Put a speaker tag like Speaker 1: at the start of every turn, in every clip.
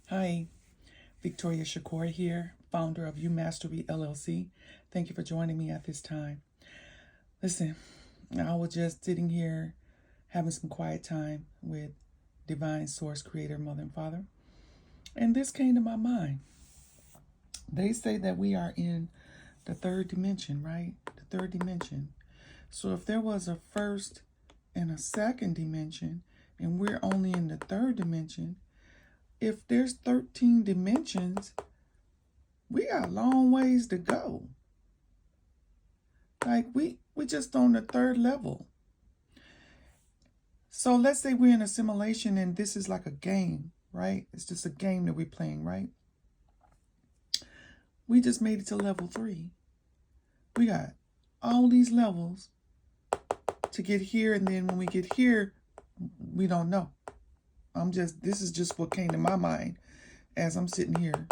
Speaker 1: Hi, Victoria Shakoor here, founder of UMasteryLLC. Thank you for joining me at this time. Listen, I was just sitting here having some quiet time with Divine Source Creator, Mother and Father, and this came to my mind. They say that we are in the third dimension, right? The third dimension. So if there was a first and a second dimension, and we're only in the third dimension, if there's 13 dimensions, we got a long ways to go. Like we just on the third level. So let's say we're in a simulation and this is like a game, right? It's just a game that we're playing, right? We just made it to level 3. We got all these levels to get here, and then when we get here, we don't know. This is just what came to my mind as I'm sitting here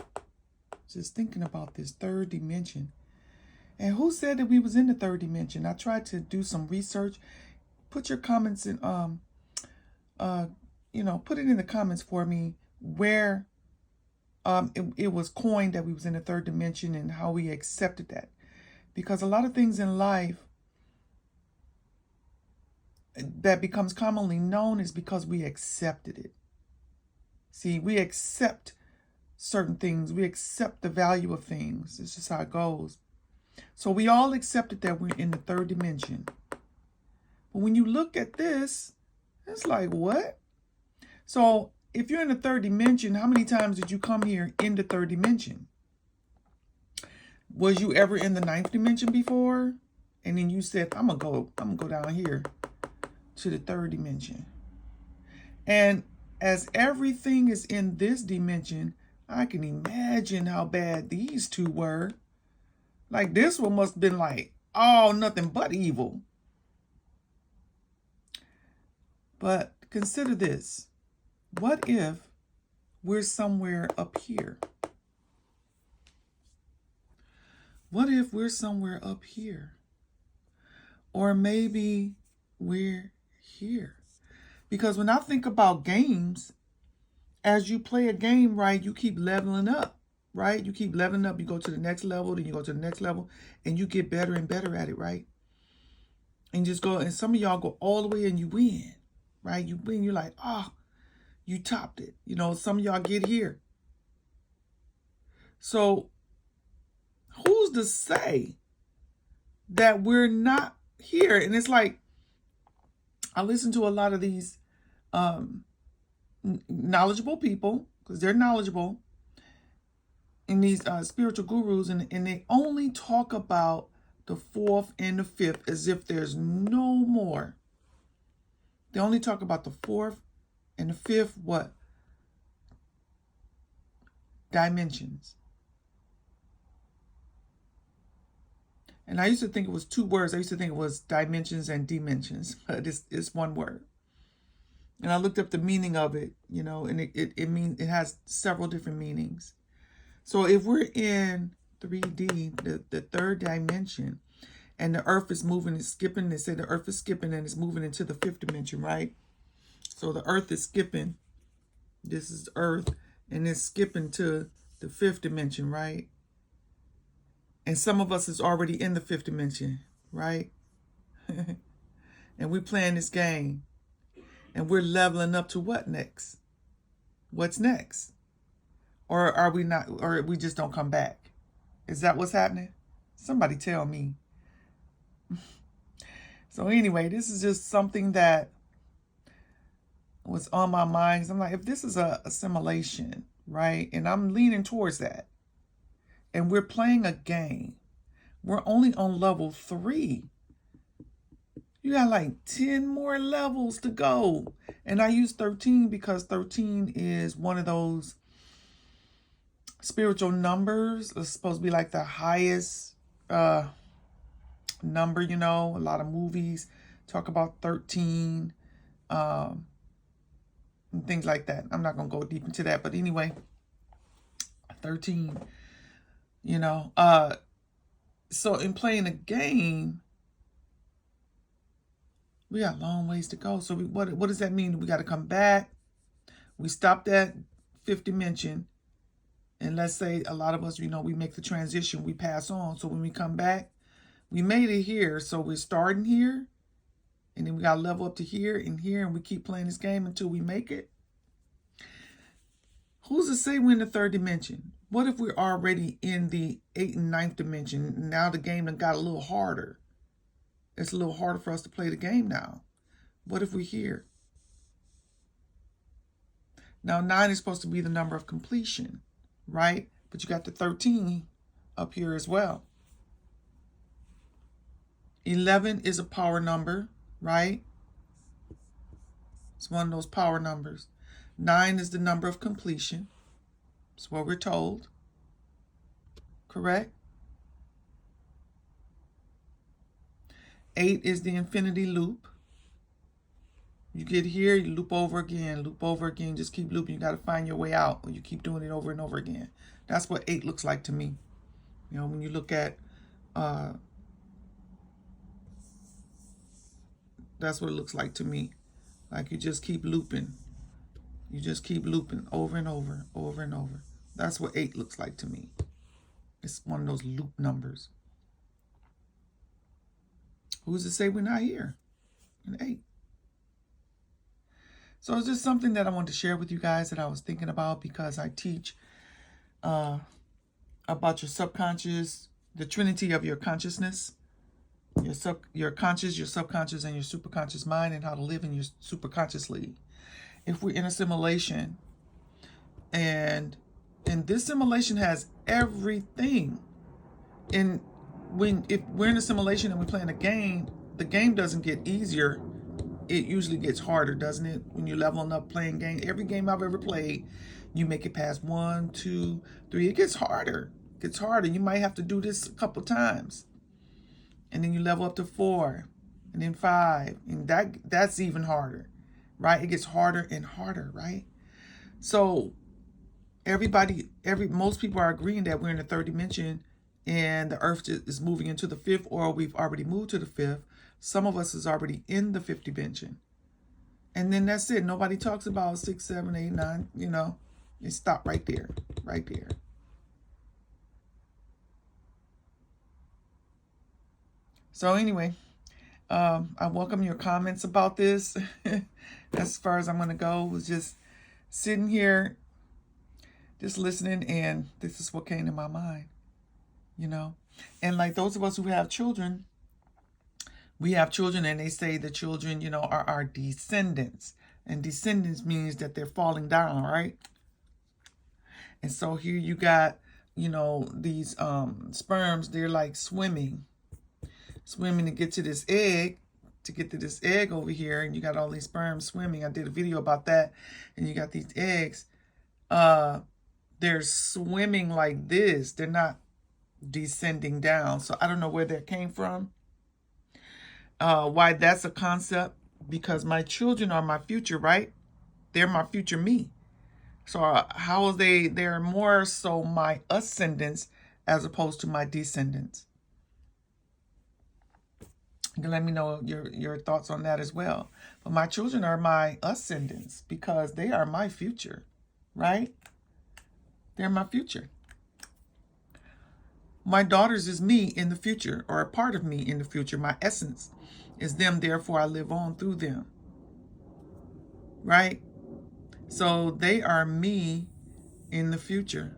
Speaker 1: just thinking about this third dimension. And who said that we was in the third dimension? I tried to do some research. Put your comments in, put it in the comments for me where it was coined that we was in the third dimension and how we accepted that. Because a lot of things in life that becomes commonly known is because we accepted it. See, we accept certain things. We accept the value of things. It's just how it goes. So we all accepted that we're in the third dimension. But when you look at this, it's like, what? So if you're in the third dimension, how many times did you come here in the third dimension? Was you ever in the 9th dimension before? And then you said, I'm gonna go down here to the third dimension. And as everything is in this dimension, I can imagine how bad these two were. Like this one must have been like, oh, nothing but evil. But consider this. What if we're somewhere up here? What if we're somewhere up here? Or maybe we're here. Because when I think about games, as you play a game, right, you keep leveling up, right? You keep leveling up. You go to the next level, then you go to the next level, and you get better and better at it, right? And just go, and some of y'all go all the way and you win, right? You win, you're like, oh, you topped it. You know, some of y'all get here. So who's to say that we're not here? And it's like, I listen to a lot of these knowledgeable people, because they're knowledgeable, and these spiritual gurus, and they only talk about the 4th and the 5th as if there's no more. They only talk about the 4th and the 5th, what? Dimensions. And I used to think it was 2 words. I used to think it was dimensions and dimensions, but it's 1 word. And I looked up the meaning of it, you know, and it has several different meanings. So if we're in 3D, the third dimension, and the earth is moving and skipping, they say the earth is skipping and it's moving into the 5th dimension, right? So the earth is skipping. This is earth, and it's skipping to the 5th dimension, right? And some of us is already in the 5th dimension, right? And we're playing this game. And we're leveling up to what next? What's next? Or are we not, or we just don't come back? Is that what's happening? Somebody tell me. So anyway, this is just something that was on my mind. I'm like, if this is a simulation, right? And I'm leaning towards that. And we're playing a game. We're only on level 3. You got like 10 more levels to go. And I use 13 because 13 is one of those spiritual numbers. It's supposed to be like the highest number, you know. A lot of movies talk about 13 and things like that. I'm not going to go deep into that. But anyway, 13, you know. So in playing a game, we got a long ways to go. So what does that mean? We got to come back. We stopped at fifth dimension, and let's say a lot of us, we make the transition, we pass on. So when we come back, we made it here. So we're starting here, and then we got to level up to here and here, and we keep playing this game until we make it. Who's to say we're in the third dimension? What if we're already in the 8th and 9th dimension? Now the game done got a little harder. It's a little harder for us to play the game now. What if we're here? Now 9 is supposed to be the number of completion, right? But you got the 13 up here as well. 11 is a power number, right? It's one of those power numbers. 9 is the number of completion. That's what we're told. Correct? 8 is the infinity loop. You get here, you loop over again, just keep looping. You got to find your way out, or you keep doing it over and over again. That's what 8 looks like to me. When you look at, that's what it looks like to me. Like you just keep looping. You just keep looping over and over, over and over. That's what 8 looks like to me. It's one of those loop numbers. Who's to say we're not here in 8? So it's just something that I wanted to share with you guys that I was thinking about, because I teach about your subconscious, the trinity of your consciousness, your conscious, your subconscious, and your superconscious mind, and how to live in your superconsciously. If we're in a simulation, and this simulation has everything, and if we're in a simulation and we're playing a game, the game doesn't get easier. It usually gets harder, doesn't it? When you're leveling up playing game, every game I've ever played, you make it past 1, 2, 3. It gets harder. It gets harder. You might have to do this a couple times, and then you level up to 4, and then 5, and that's even harder, right? It gets harder and harder, right? So most people are agreeing that we're in the third dimension, and the Earth is moving into the 5th, or we've already moved to the 5th. Some of us is already in the 5th dimension. And then that's it. Nobody talks about 6, 7, 8, 9, It stopped right there, right there. So anyway, I welcome your comments about this. As far as I'm going to go, was just sitting here, just listening, and this is what came to my mind, And like those of us who have children, we have children, and they say the children, are our descendants. And descendants means that they're falling down, right? And so here you got, these sperms, they're like swimming to get to this egg, over here. And you got all these sperms swimming. I did a video about that. And you got these eggs. They're swimming like this. They're not descending down. So I don't know where that came from. Why that's a concept, because my children are my future, right? They're my future me. So how is they're more so my ascendants as opposed to my descendants. You can let me know your thoughts on that as well. But my children are my ascendants because they are my future, right? They're my future. My daughters is me in the future, or a part of me in the future. My essence is them, therefore I live on through them. Right? So they are me in the future.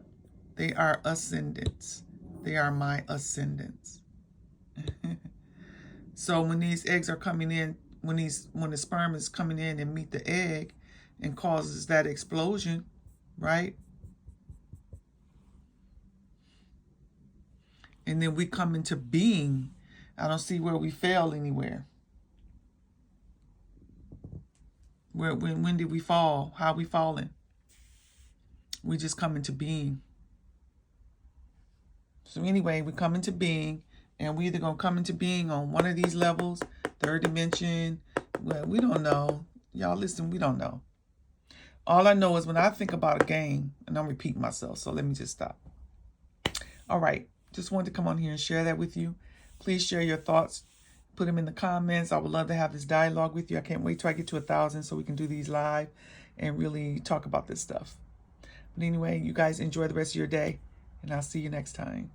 Speaker 1: They are ascendants. They are my ascendants. So when these eggs are coming in, when the sperm is coming in and meet the egg and causes that explosion, right? And then we come into being. I don't see where we fail anywhere. When did we fall? How are we falling? We just come into being. So anyway, we come into being, and we either going to come into being on one of these levels, third dimension. Well, we don't know. Y'all listen, we don't know. All I know is when I think about a game, and I'm repeating myself, so let me just stop. All right. Just wanted to come on here and share that with you. Please share your thoughts. Put them in the comments. I would love to have this dialogue with you. I can't wait till I get to 1,000 so we can do these live and really talk about this stuff. But anyway, you guys enjoy the rest of your day, and I'll see you next time.